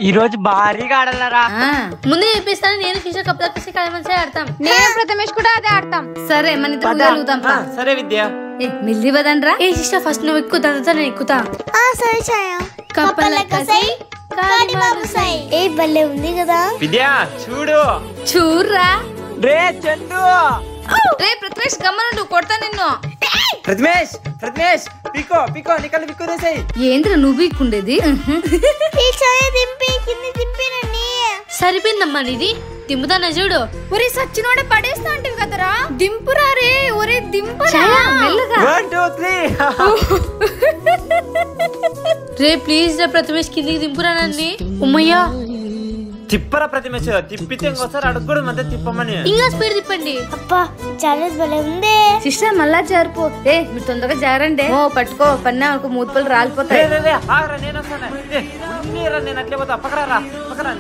ఈ రోజు భారీగా ఆడాలరా. ముందు చెప్పిస్తాను. నేను శిష్య కప్తా పిసి కలిసి ఆడతాం. నేను ప్రథమేష్ కూడా అదే ఆడతాం. సరే మన ఇద్దరు వెళ్దాం. సరే విద్య. మిల్లి వదనరా. ఏ శిష్య ఫస్ట్ నువ్వు ఎక్కు, తర్వాత నేను ఎక్కుతా. సరే ఛాయ. కప్పలకసై కాడిమాబుసై. ఏ భలే ఉంది కదా విద్య. చూడు చూర్రా. రే చందు. రే ప్రథమేష్ గమ్మనుండు, కొడతా నిన్ను. ప్రథమేష్ ప్రథమేష్ పికో పికో నికల్ పికో దేసాయి. ఏంద్ర నువ్వు ఇక్కుండేది. ఈ ఛాయ దింపి కింద దింపినండి. సరిపోయిందమ్మా నీది. దింపుతానా చూడు. ఒరే సచ్చినోడే పడేస్తా అంటే కదరా. దింపురా రే. ఒరే దింపురా మెల్లగా. 1 2 3. రే ప్లీజ్ రా ప్రథమేష్ కిందికి దింపురా నన్ను. ఉమ్మయ్యా తిప్పరా ప్రతిమేష్. తిప్పితే ఇంకోసారి అడుగుడు మధ్య తిప్పమని. ఇంకా స్పీడ్ తిప్పండి. అబ్బా చాలా భలే ఉంది. సిస్టర్ మళ్ళా జారిపో. ఏ మీరు తొందరగా జారండి. ఓ పట్టుకో, పన్నా ఒక మూతపళ్ళు రాలిపోతాయి. నేను వస్తాను. నేను అట్లే పోతా. పక్కరా పక్కరా.